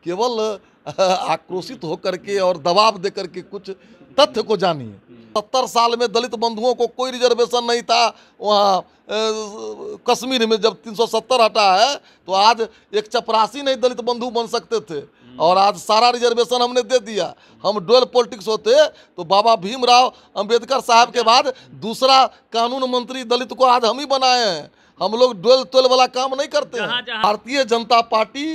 केवल आक्रोशित होकर के और दबाव दे करके कुछ तथ्य को जानिए। 70 साल में दलित बंधुओं को कोई रिजर्वेशन नहीं था। वहाँ कश्मीर में जब 370 हटा है तो आज एक चपरासी नहीं दलित बंधु बन सकते थे, और आज सारा रिजर्वेशन हमने दे दिया। हम डुअल पॉलिटिक्स होते तो बाबा भीमराव अंबेडकर साहब के बाद दूसरा कानून मंत्री दलित को आज हम ही बनाए हैं। हम लोग डुअल टोल वाला काम नहीं करते हैं। भारतीय जनता पार्टी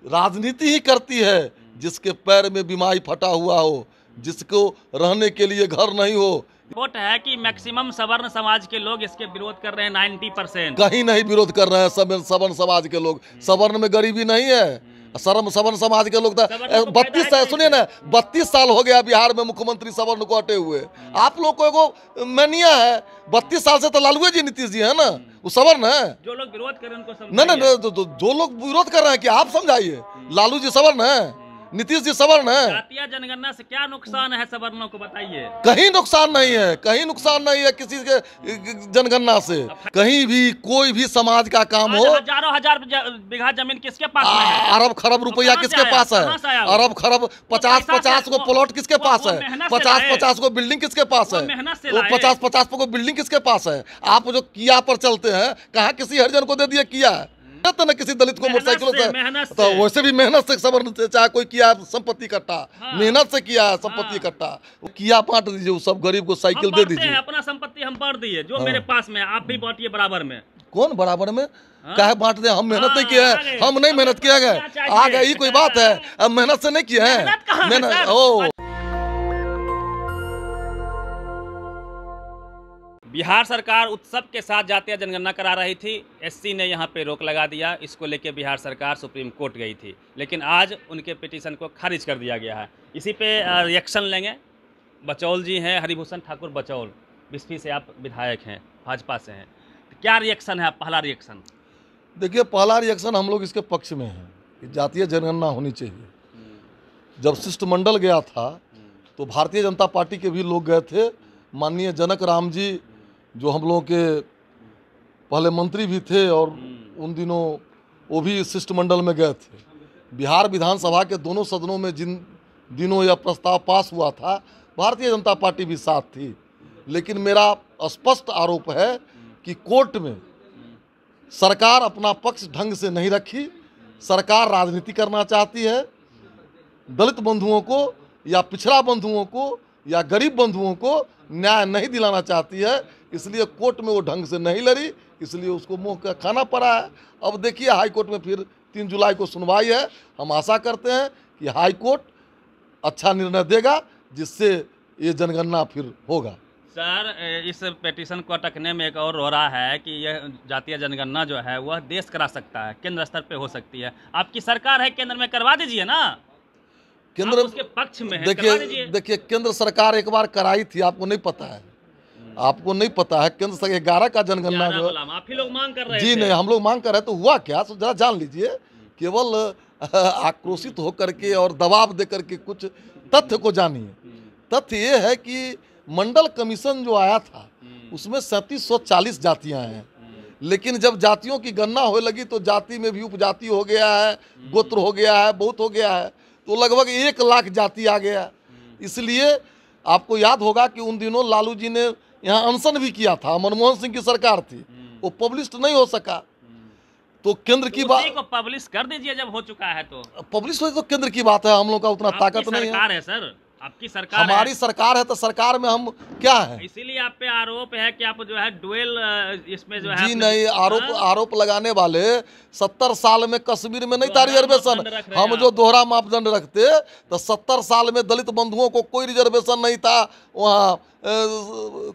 राजनीति ही करती है जिसके पैर में बीमारी फटा हुआ हो, जिसको रहने के लिए घर नहीं हो। रिपोर्ट है कि मैक्सिमम सवर्ण समाज के लोग इसके विरोध कर रहे हैं। 90% कहीं नहीं विरोध कर रहे हैं सवर्ण समाज के लोग। सवर्ण में गरीबी नहीं है। सवर्ण समाज के लोग 32 साल, सुनिए ना, 32 साल हो गया बिहार में मुख्यमंत्री सवर्ण को हटे हुए। आप लोग को एगो मैनिया है। 32 साल से तो लालू जी नीतीश जी है ना, वो सवर्ण है। जो लोग विरोध कर रहे हैं उनको नहीं, जो लोग विरोध कर रहे हैं कि आप समझाइए। लालू जी सवर्ण है, नीतीश जी सवर्ण है। जातीय जनगणना से क्या नुकसान है सवर्णों को बताइए। कहीं नुकसान नहीं है, कहीं नुकसान नहीं है किसी के जनगणना से। कहीं भी कोई भी समाज का काम हो, हजारों हजार बीघा जमीन किसके पास है? अरब खरब रुपया किसके पास है? अरब खरब 50-50 को प्लॉट किसके पास है? 50-50 को बिल्डिंग किसके पास है? 50-50 को बिल्डिंग किसके पास है? आप जो किया पर चलते हैं, कहाँ किसी हरिजन को दे दिया किया है तो न किसी दलित को मोटरसाइकिलों से, तो वैसे भी मेहनत से सवर्ण से, चाहे कोई किया संपत्ति इकट्ठा, मेहनत से किया है संपत्ति इकट्ठा, किया बांट दीजिए, सब गरीब को साइकिल दे दीजिए। अपना संपत्ति हम बांट दिए, जो मेरे पास में आप भी बांटिए बराबर में। कौन बराबर में काहे बांट दे? हम मेहनत नहीं किए हैं, हम नहीं मेहनत किया गए, आ गए ये कोई बात है? अब मेहनत से नहीं किए हैं, मेहनत ओ। बिहार सरकार उत्सव के साथ जातीय जनगणना करा रही थी। एससी ने यहां पे रोक लगा दिया। इसको लेके बिहार सरकार सुप्रीम कोर्ट गई थी, लेकिन आज उनके पिटीशन को खारिज कर दिया गया है। इसी पे रिएक्शन लेंगे। बचौल जी हैं, हरिभूषण ठाकुर बचौल, बिस्फी से आप विधायक हैं, भाजपा से हैं, तो क्या रिएक्शन है? पहला रिएक्शन देखिए, पहला रिएक्शन हम लोग इसके पक्ष में हैं कि जातीय जनगणना होनी चाहिए। जब शिष्टमंडल गया था तो भारतीय जनता पार्टी के भी लोग गए थे। माननीय जनक राम जी जो हम लोगों के पहले मंत्री भी थे और उन दिनों वो भी शिष्टमंडल में गए थे। बिहार विधानसभा के दोनों सदनों में जिन दिनों यह प्रस्ताव पास हुआ था, भारतीय जनता पार्टी भी साथ थी। लेकिन मेरा स्पष्ट आरोप है कि कोर्ट में सरकार अपना पक्ष ढंग से नहीं रखी। सरकार राजनीति करना चाहती है। दलित बंधुओं को या पिछड़ा बंधुओं को या गरीब बंधुओं को न्याय नहीं दिलाना चाहती है, इसलिए कोर्ट में वो ढंग से नहीं लड़ी, इसलिए उसको मुंह का खाना पड़ा है। अब देखिए हाई कोर्ट में फिर 3 जुलाई को सुनवाई है। हम आशा करते हैं कि हाई कोर्ट अच्छा निर्णय देगा, जिससे ये जनगणना फिर होगा। सर, इस पिटीशन को अटकने में एक और हो रहा है कि यह जातीय जनगणना जो है वह देश करा सकता है, केंद्र स्तर पे हो सकती है। आपकी सरकार है केंद्र में, करवा दीजिए ना। केंद्र उसके पक्ष में है, देखिए केंद्र सरकार एक बार कराई थी, आपको नहीं पता है? आपको नहीं पता है? केंद्र सरकार 11 का जनगणना जो आप ही लोग मांग कर रहे जी नहीं, हम लोग मांग कर रहे हैं। तो हुआ क्या, तो जरा जान लीजिए। केवल आक्रोशित होकर के और दबाव दे करके कुछ तथ्य को जानिए। तथ्य ये है कि मंडल कमीशन जो आया था उसमें 3740 जातियां हैं, लेकिन जब जातियों की गणना होने लगी तो जाति में भी उपजाति हो गया है, गोत्र हो गया है, बहुत हो गया है, तो लगभग 1 लाख जाति आ गया। इसलिए आपको याद होगा कि उन दिनों लालू जी ने यहाँ अनशन भी किया था। मनमोहन सिंह की सरकार थी, वो पब्लिश नहीं हो सका। तो केंद्र की बात को पब्लिश कर दीजिए जब हो चुका है। तो पब्लिश हो तो केंद्र की बात है, हम लोग का उतना ताकत नहीं है। सर आपकी सरकार हमारी सरकार है, तो सरकार में हम क्या है? इसीलिए आप पे आरोप है कि आप जो है डुअल इसमें जो है जी नहीं, आरोप लगाने वाले 70 साल में कश्मीर में नहीं था रिजर्वेशन। हम जो दोहरा मापदंड रखते तो 70 साल में दलित बंधुओं को कोई रिजर्वेशन नहीं था। वहाँ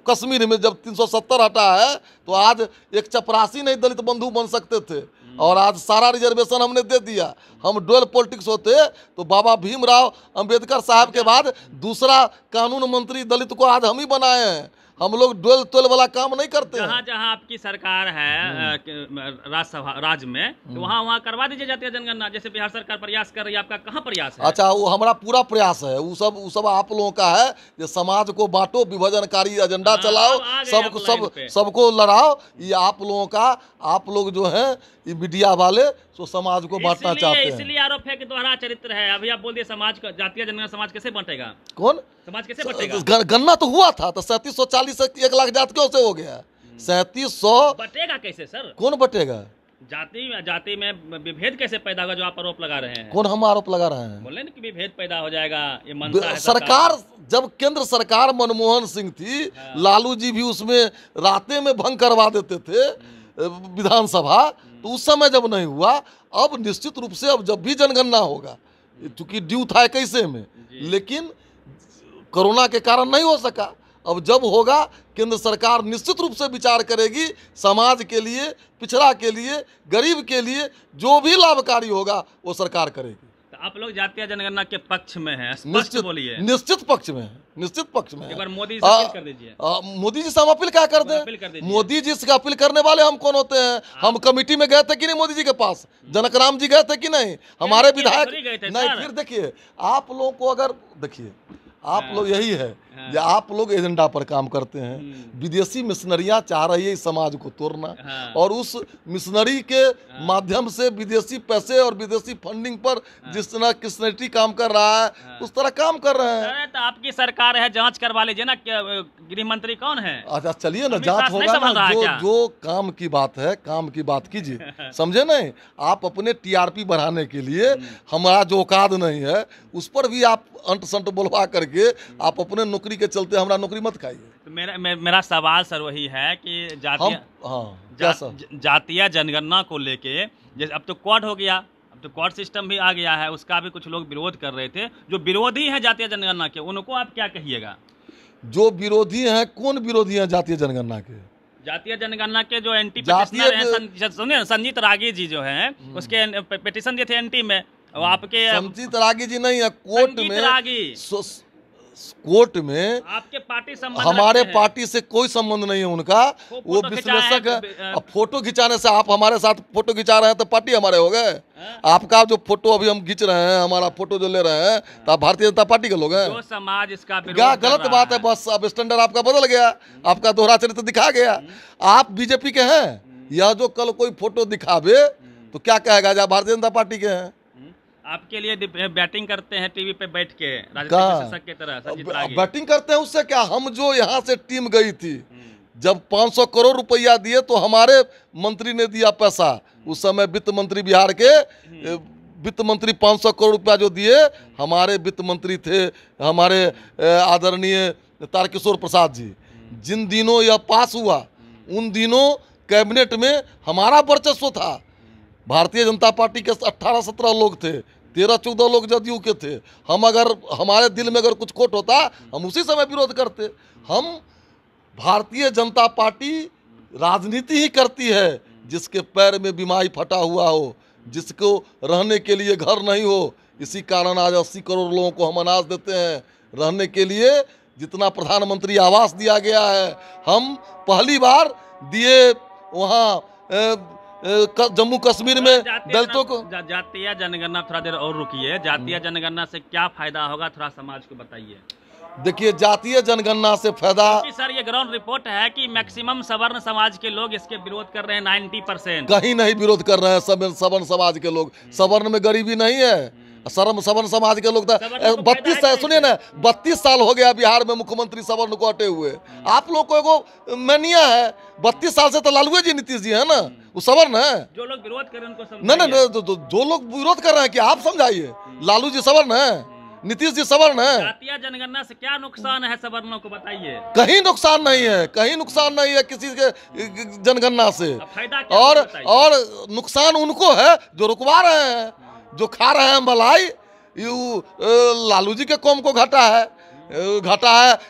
कश्मीर में जब 370 हटा है तो आज एक चपरासी नहीं दलित बंधु बन सकते थे, और आज सारा रिजर्वेशन हमने दे दिया। हम डुअल पॉलिटिक्स होते तो बाबा भीमराव अंबेडकर साहब के बाद दूसरा कानून मंत्री दलित को आज हम ही बनाए हैं। हम लोग डोल तोल वाला काम नहीं करते हैं। जहाँ जहाँ आपकी सरकार है राज्यसभा राज्य में, तो वहाँ वहाँ करवा दीजिए जातीय जनगणना, जैसे बिहार सरकार प्रयास कर रही है। आपका कहाँ प्रयास है? अच्छा, वो हमारा पूरा प्रयास है, वो सब आप लोगों का है, ये समाज को बांटो, विभाजनकारी एजेंडा चलाओ, सबको लड़ाओ, ये आप लोगों का, आप लोग जो है ये मीडिया वाले तो समाज को बांटना चाहते हैं। इसलिए आरोप है कि दोहरा चरित्र है। अभी आप बोल दिए समाज का, जातीय जनगणना समाज कैसे बांटेगा? कौन समाज कैसे बांटेगा? गन्ना तो हुआ था, तो 3740 से 1 लाख जात क्यों से हो गया? 3700 बटेगा कैसे सर? कौन बटेगा? जाति में विभेद कैसे पैदा होगा जो आप आरोप लगा रहे हैं? कौन हम आरोप लगा रहे हैं? बोले ना कि विभेद पैदा हो जाएगा, ये मनसा है सरकार। जब केंद्र सरकार मनमोहन सिंह थी, लालू जी भी उसमें रातें में भंग करवा देते थे विधानसभा, तो उस समय जब नहीं हुआ, अब निश्चित रूप से अब जब भी जनगणना होगा, चूंकि ड्यू था 21 में, लेकिन कोरोना के कारण नहीं हो सका, अब जब होगा केंद्र सरकार निश्चित रूप से विचार करेगी, समाज के लिए, पिछड़ा के लिए, गरीब के लिए जो भी लाभकारी होगा वो सरकार करेगी। तो आप लोग जातीय जनगणना के पक्ष में हैं? स्पष्ट बोलिए। निश्चित पक्ष में है, निश्चित पक्ष में है। एक बार मोदी से अपील कर दीजिए। मोदी जी से हम अपील क्या कर दें? मोदी जी से अपील करने वाले हम कौन होते हैं? हम कमेटी में गए थे कि नहीं मोदी जी के पास? जनकराम जी गए थे कि नहीं? हमारे विधायक नहीं। फिर देखिए, आप लोगों को अगर देखिए, आप लोग यही है या आप लोग एजेंडा पर काम करते हैं। विदेशी मिशनरियां चाह रही है इस समाज को तोड़ना, और उस मिशनरी के माध्यम से विदेशी पैसे और विदेशी फंडिंग पर जिस तरह किस्नेटी काम कर रहा है उस तरह काम कर रहे हैं। तो आपकी सरकार है, जांच करवा लीजिए ना। गृह मंत्री कौन है? अच्छा चलिए ना, जांच होगा ना। जो काम की बात है, काम की बात कीजिए, समझे नहीं? आप अपने टीआरपी बढ़ाने के लिए, हमारा जो औकात नहीं है उस पर भी आप अंट संट बोलवा करके आप अपने नौकरी के चलते हमारा नौकरी मत खाइए। तो मेरा सवाल सर वही है कि जातीय जनगणना को लेके, जैसे अब तो क्वाड हो गया, अब तो क्वाड सिस्टम भी आ गया है, उसका भी कुछ लोग विरोध कर रहे थे। जो विरोधी हैं जातीय जनगणना के, उनको आप क्या कहिएगा? जो विरोधी हैं, कौन विरोधी हैं जातीय जनगणना के? जातीय जनगणना के जो एंटी पिटिशनर हैं, सुनिए, संजीत रागी जी जो हैं, उसके पिटिशन दिए थे एंटी में। आपके संजीत रागी जी नहीं है, कोर्ट में आपके पार्टी संबंध, हमारे पार्टी से कोई संबंध नहीं है उनका। वो विश्लेषक है। अब फोटो खिंचाने से आप हमारे साथ फोटो खिंचा रहे हैं तो पार्टी हमारे हो गए? आपका जो फोटो अभी हम खींच रहे हैं, हमारा फोटो जो ले रहे हैं, तो आप भारतीय जनता पार्टी के लोग हैं। जो समाज इसका क्या गलत बात है? बस अब स्टैंडर्ड आपका बदल गया, आपका दोहरा चरित्र दिखा गया। आप बीजेपी के हैं, या जो कल कोई फोटो दिखावे तो क्या कहेगा जा भारतीय जनता पार्टी के हैं? आपके लिए बैटिंग करते हैं टीवी पे बैठ के, राजनीतिक की तरह बैटिंग करते हैं। उससे क्या, हम जो यहाँ से टीम गई थी, जब 500 करोड़ रुपया दिए तो हमारे मंत्री ने दिया पैसा। उस समय वित्त मंत्री बिहार के वित्त मंत्री 500 करोड़ रुपया जो दिए, हमारे वित्त मंत्री थे हमारे आदरणीय तारकिशोर प्रसाद जी। जिन दिनों यह पास हुआ उन दिनों कैबिनेट में हमारा वर्चस्व था। भारतीय जनता पार्टी के 18-17 लोग थे, 13-14 लोग जदयू के थे। हम अगर हमारे दिल में अगर कुछ खोट होता, हम उसी समय विरोध करते। हम भारतीय जनता पार्टी राजनीति ही करती है जिसके पैर में बीमारी फटा हुआ हो, जिसको रहने के लिए घर नहीं हो। इसी कारण आज 80 करोड़ लोगों को हम अनाज देते हैं रहने के लिए। जितना प्रधानमंत्री आवास दिया गया है, हम पहली बार दिए वहाँ जम्मू कश्मीर में दलितों को। जातीय जनगणना, थोड़ा देर और रुकिए। जातीय जनगणना से क्या फायदा होगा, थोड़ा समाज को बताइए। देखिए, जातीय जनगणना से फायदा, सर ये ग्राउंड रिपोर्ट है कि मैक्सिमम सवर्ण समाज के लोग इसके विरोध कर रहे हैं। 90% कहीं नहीं विरोध कर रहे हैं सवर्ण समाज के लोग। सवर्ण में गरीबी नहीं है। सवर्ण समाज के लोग 32 साल, सुनिए ना, 32 साल हो गया बिहार में मुख्यमंत्री सवर्ण को हटे हुए। आप लोग को एगो मैनिया है, 32 साल से तो लालू जी नीतीश जी है ना, वो सवर्ण है। जो लोग विरोध कर रहे हैं उनको नहीं, जो लोग विरोध कर रहे हैं, कि आप समझाइए। लालू जी सवर्ण है, नीतीश जी सवर्ण है। जातीय जनगणना से क्या नुकसान है सवर्णों को बताइए। कहीं नुकसान नहीं है, कहीं नुकसान नहीं है किसी के जनगणना से। फायदा और नुकसान उनको है जो रुकवा रहे हैं, जो खा रहे हैं मलाई। लालू जी के कौम को घाटा है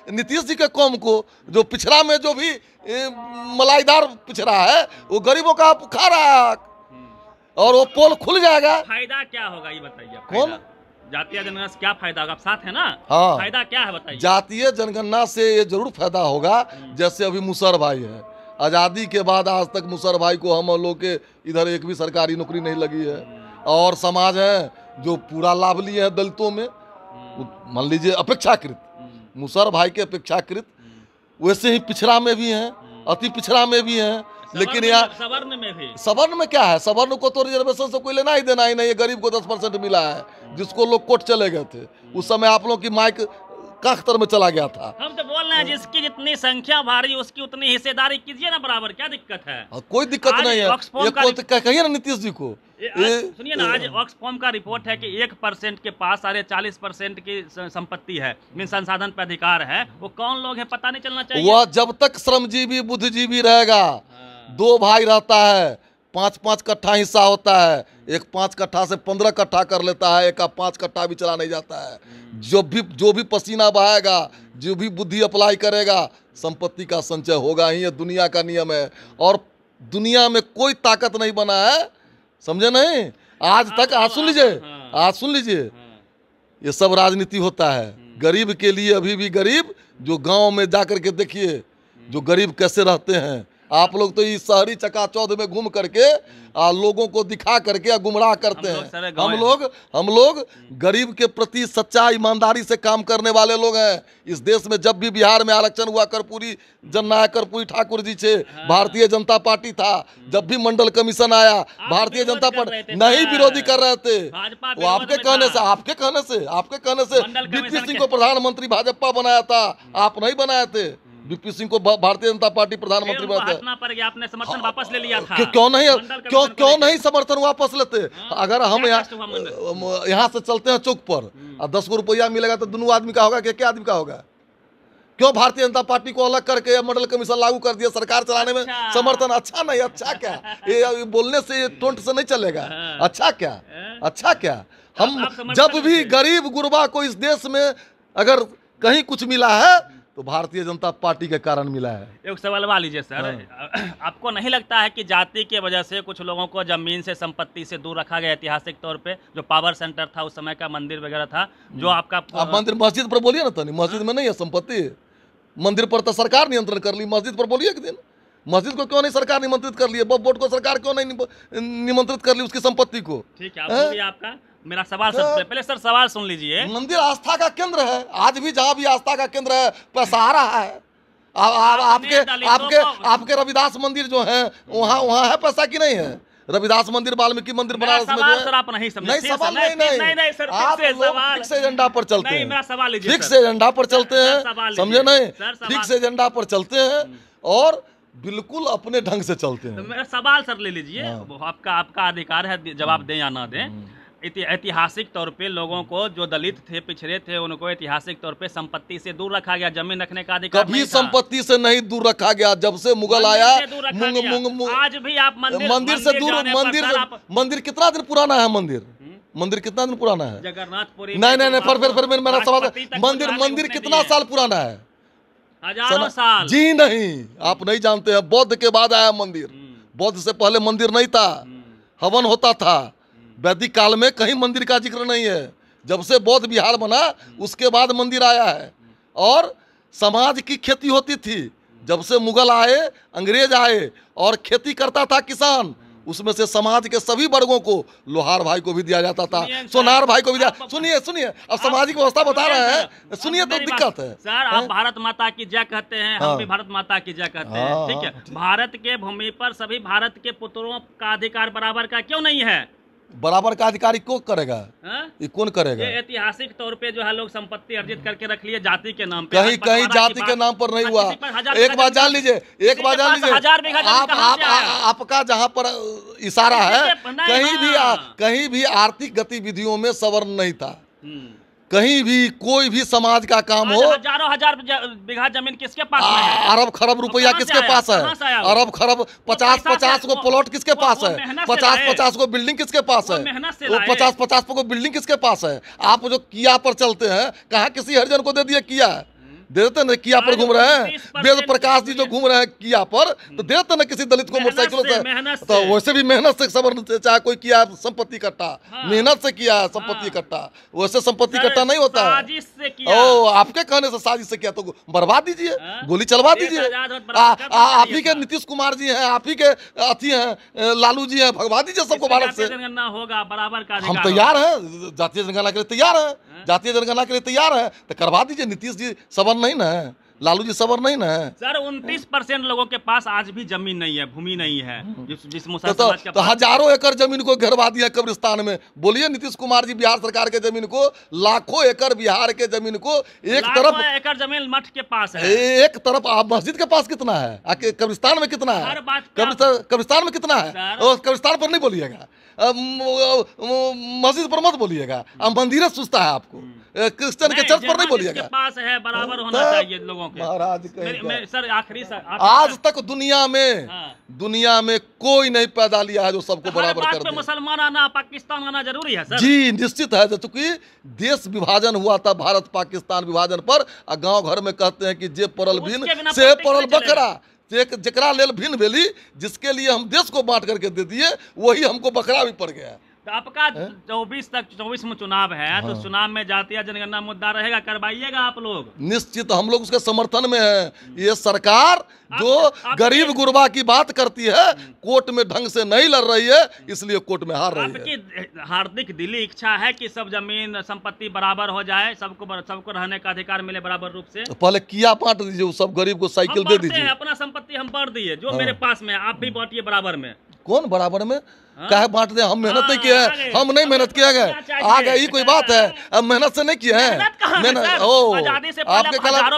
नीतीश जी के कौम को। जो पिछड़ा में जो भी मलाईदार पिछड़ा है वो गरीबों का खा रहा है, और वो पोल खुल जाएगा। फायदा क्या होगा ये बताइए। कौन जातीय जनगणना से क्या फायदा होगा? आप साथ है ना? हाँ। फायदा क्या है बताइए? जातीय जनगणना से ये जरूर फायदा होगा। जैसे अभी मुसहर भाई है, आज़ादी के बाद आज तक मुसहर भाई को हम लोग के इधर एक भी सरकारी नौकरी नहीं लगी है, और समाज है जो पूरा लाभ लिए हैं दलितों में, मान लीजिए अपेक्षाकृत, मुसहर भाई के अपेक्षाकृत वैसे ही पिछड़ा में भी हैं, अति पिछड़ा में भी हैं। लेकिन यहाँ सवर्ण में भी, सवर्ण में क्या है, सवर्ण को तो रिजर्वेशन से कोई लेना ही देना ही नहीं है। गरीब को 10% मिला है, जिसको लोग कोर्ट चले गए थे उस समय आप लोग की माइक काख्तर में चला गया था। हम तो बोल रहे हैं जिसकी जितनी संख्या भारी उसकी उतनी हिस्सेदारी कीजिए ना बराबर, क्या दिक्कत है? कोई दिक्कत आज नहीं है। ऑक्सफोम ये का कहिए ना नीतीश जी को, सुनिए ना, आज ऑक्सफोम का रिपोर्ट है कि 1% के पास 40% की संपत्ति है, मीन संसाधन पर अधिकार है। वो कौन लोग हैं पता नहीं चलना चाहिए। वह जब तक श्रमजीवी बुद्धिजीवी रहेगा, 2 भाई रहता है, 5-5 कट्ठा हिस्सा होता है, एक 5 कट्ठा से 15 कट्ठा कर लेता है, एक का 5 कट्ठा भी चला नहीं जाता है। जो भी पसीना बहाएगा, जो भी बुद्धि अप्लाई करेगा, संपत्ति का संचय होगा ही। ये दुनिया का नियम है, और दुनिया में कोई ताकत नहीं बना है, समझे नहीं? आज तक आज सुन लीजिए, आज सुन लीजिए, ये सब राजनीति होता है। गरीब के लिए अभी भी गरीब, जो गांव में जाकर के देखिए जो गरीब कैसे रहते हैं। आप लोग तो इस शहरी चकाचौंध में घूम करके लोगों को दिखा करके गुमराह करते हैं। हम लोग गरीब के प्रति सच्चा ईमानदारी से काम करने वाले लोग हैं। इस देश में जब भी बिहार में आरक्षण हुआ, कर्पूरी जननायक कर्पूरी ठाकुर जी से भारतीय जनता पार्टी था, जब भी मंडल कमीशन आया भारतीय जनता पार्टी नहीं विरोधी कर रहे थे। वो आपके कहने से बीपी सिंह को प्रधानमंत्री भाजपा बनाया था, आप नहीं बनाए थे। बीपी सिंह को भारतीय जनता पार्टी प्रधानमंत्री बनाते, पर गया, आपने समर्थन वापस ले लिया था। क्यों नहीं समर्थन वापस लेते? अगर हम यहाँ से चलते हैं चौक पर और 10 रुपया मिलेगा तो दोनों आदमी का होगा, क्या आदमी का होगा? क्यों भारतीय जनता पार्टी को अलग करके मंडल कमीशन लागू कर दिया? सरकार चलाने में समर्थन अच्छा नहीं, अच्छा क्या? ये बोलने से, टोंट से नहीं चलेगा। अच्छा क्या? हम जब भी गरीब गुरबा को इस देश में अगर कहीं कुछ मिला है तो भारतीय जनता पार्टी के कारण मिला है। एक सवाल लीजिए सर, आपको नहीं लगता है कि जाति की वजह से कुछ लोगों को जमीन से, संपत्ति से दूर रखा गया? ऐतिहासिक तौर पे जो पावर सेंटर था उस समय का, मंदिर वगैरह था, जो आपका आप मंदिर मस्जिद पर बोलिए ना, तो मस्जिद में नहीं है संपत्ति, मंदिर पर तो सरकार नियंत्रण कर ली। मस्जिद पर बोलिए एक दिन, मस्जिद को क्यों नहीं सरकार निमंत्रित कर ली? बोर्ड को सरकार क्यों नहीं निमंत्रित कर ली उसकी संपत्ति को? ठीक है, आपका मेरा सवाल सर, पहले सर सवाल सुन लीजिए। मंदिर आस्था का केंद्र है, आज भी जहाँ भी आस्था का केंद्र है पैसा आ रहा है। आपके रविदास मंदिर जो है वहाँ है पैसा की नहीं है? रविदास मंदिर, वाल्मीकि मंदिर बनारस में जो है। सर आप नहीं समझे। नहीं सवाल नहीं सर, आप फिक्स एजेंडा पर चलते हैं। मेरा सवाल लीजिए, फिक्स एजेंडा पर चलते हैं, समझे नहीं? फिक्स एजेंडा पर चलते हैं और बिल्कुल अपने ढंग से चलते हैं। मेरा सवाल सर ले लीजिए, आपका अधिकार है जवाब दें या ना दें। ऐतिहासिक तौर पे लोगों को, जो दलित थे, पिछड़े थे, उनको ऐतिहासिक तौर पे संपत्ति से दूर रखा गया, जमीन रखने का अधिकार कभी संपत्ति से नहीं दूर रखा गया। जब से मुगल आया, आज भी आप मंदिर से दूर, मंदिर कितना दिन पुराना है? मंदिर कितना दिन पुराना है? जगन्नाथपुरी नहीं, फिर मेरा सवाल, मंदिर कितना साल पुराना है? हजारों साल। जी नहीं, आप नहीं जानते हैं, बौद्ध के बाद आया मंदिर। बौद्ध से पहले मंदिर नहीं था, हवन होता था। वैदिक काल में कहीं मंदिर का जिक्र नहीं है। जब से बौद्ध विहार बना उसके बाद मंदिर आया है। और समाज की खेती होती थी। जब से मुगल आए, अंग्रेज आए और खेती करता था किसान, उसमें से समाज के सभी वर्गों को, लोहार भाई को भी दिया जाता था, सोनार भाई को भी दिया। सुनिए, अब सामाजिक व्यवस्था बता रहे हैं, सुनिए तो दिक्कत है। सर आप भारत माता की जय कहते हैं, हम भी भारत माता की जय कहते हैं, ठीक है। भारत के भूमि पर सभी भारत के पुत्रों का अधिकार बराबर का क्यों नहीं है? बराबर का अधिकारी कौन करेगा? ये कौन करेगा? ये ऐतिहासिक तौर पे जो है लोग संपत्ति अर्जित करके रख लिए जाति के नाम पे। कहीं जाति के नाम पर नहीं हुआ। एक बात जान लीजिए, आपका जहाँ पर इशारा है, कहीं भी आर्थिक गतिविधियों में सवर्ण नहीं था। कहीं भी कोई भी समाज का काम हो, हजारों हजार बीघा जमीन किसके पास है? अरब खरब रुपया किसके पास है? अरब खरब 50-50 को प्लॉट किसके पास है? 50-50 को बिल्डिंग किसके पास है? 50-50 को बिल्डिंग किसके पास है? आप जो किया पर चलते हैं, कहाँ किसी हरिजन को दे दिया किया? दे देते ना, किया पर घूम रहे हैं, वेद प्रकाश जी जो घूम रहे हैं किया पर, तो दे देते ना किसी दलित को मोटरसाइकिलों से। तो वैसे भी मेहनत से सबर, चाहे कोई किया संपत्ति इकट्ठा, मेहनत से किया है संपत्ति इकट्ठा, वैसे संपत्ति इकट्ठा नहीं होता है। ओ, आपके कहने से साजिश से किया तो बर्बाद दीजिए, गोली चलवा दीजिए। आप ही के नीतीश कुमार जी हैं, आप ही के अथी हैं, लालू जी हैं, भगवा दीजिए सबको भारत से। जनगणना होगा, बराबर का हम तैयार हैं, जातीय जनगणना के लिए तैयार हैं, जातीय जनगणना के लिए तैयार हैं, तो करवा दीजिए। नीतीश जी सबर नहीं ना है, लालू जी सबर नहीं ना है। सर 29% लोगों के पास आज भी जमीन नहीं है, भूमि नहीं है, जिस मुसलमान समाज के तो हजारों एकड़ जमीन को घेरवा दिया कब्रिस्तान में। बोलिए नीतीश कुमार जी, बिहार सरकार के जमीन को, लाखों एकड़ बिहार के जमीन को, एक तरफ एकड़ जमीन मठ के पास है, एक तरफ आप मस्जिद के पास कितना है, आके कब्रिस्तान में कितना है, कब्रिस्तान में कितना है, कब्रिस्तान पर नहीं बोलिएगा, मस्जिद पर मत बोलिएगा, मंदिर सुस्ता है आपको, क्रिश्चियन के चर्च पर नहीं बोलिएगा। पास है, बराबर होना चाहिए लोगों के। महाराज सर आखिरी आज तक दुनिया में कोई नहीं पैदा लिया है जो सबको बराबर कर दे। मुसलमान आना, पाकिस्तान आना जरूरी है सर? जी निश्चित है, चूंकि देश विभाजन हुआ था भारत पाकिस्तान विभाजन पर, गांव घर में कहते हैं कि जे पड़ल भिन से पड़ल बकरा, जकरा लेल भिन भेली, जिसके लिए हम देश को बांट करके दे दिए वही हमको बकरा भी पड़ गया। तो आपका 24 में चुनाव है, तो चुनाव में जातीय जनगणना मुद्दा रहेगा, करवाइएगा आप लोग? निश्चित, हम लोग उसके समर्थन में है। ये सरकार जो गरीब गुरबा की बात करती है, कोर्ट में ढंग से नहीं लड़ रही है, इसलिए कोर्ट में हार रही है। आपकी हार्दिक दिली इच्छा है कि सब जमीन संपत्ति बराबर हो जाए, सबको रहने का अधिकार मिले बराबर रूप से? तो पहले किया बांट दीजिए, सब गरीब को साइकिल दे दीजिए। अपना संपत्ति हम बांट दिए, जो मेरे पास में, आप भी बांटिए बराबर में। कौन बराबर में क्या बांट दे? हम मेहनत नहीं किए हैं, हम नहीं मेहनत किया गए, आ गए, ये कोई बात है? अब मेहनत से नहीं किए हैं, मेहनत आपके खिलाफ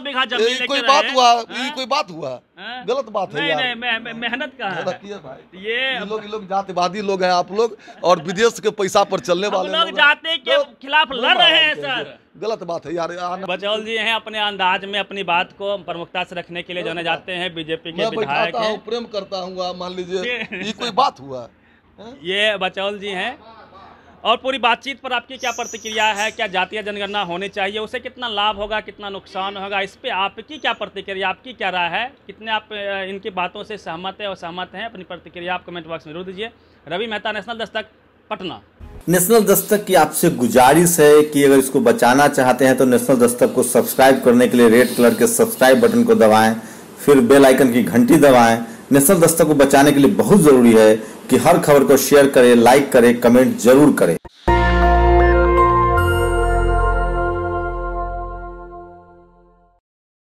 कोई बात हुआ? ये कोई बात हुआ? गलत बात है यार। मेहनत का भाई, ये लोग जातिवादी लोग हैं आप लोग, और विदेश के पैसा पर चलने वाले लोग जाति के खिलाफ लड़ रहे हैं सर। गलत बात है यार। बचौल जी हैं, अपने अंदाज में अपनी बात को प्रमुखता से रखने के लिए जाने जाते हैं, बीजेपी के विधायक हैं। प्रेम करता हूँ, मान लीजिए ये कोई बात हुआ? ये बचौल जी हैं, और पूरी बातचीत पर आपकी क्या प्रतिक्रिया है? क्या जातीय जनगणना होनी चाहिए? उससे कितना लाभ होगा, कितना नुकसान होगा? इस पे आपकी क्या प्रतिक्रिया, आपकी क्या राय है? कितने आप इनकी बातों से सहमत है और सहमत हैं? अपनी प्रतिक्रिया आप कमेंट बॉक्स में जरूर दीजिए। रवि मेहता, नेशनल दस्तक, पटना। नेशनल दस्तक की आपसे गुजारिश है कि अगर इसको बचाना चाहते हैं तो नेशनल दस्तक को सब्सक्राइब करने के लिए रेड कलर के सब्सक्राइब बटन को दबाएं, फिर बेल आइकन की घंटी दबाएं। नेशनल दस्तक को बचाने के लिए बहुत जरूरी है कि हर खबर को शेयर करें, लाइक करें, कमेंट जरूर करें।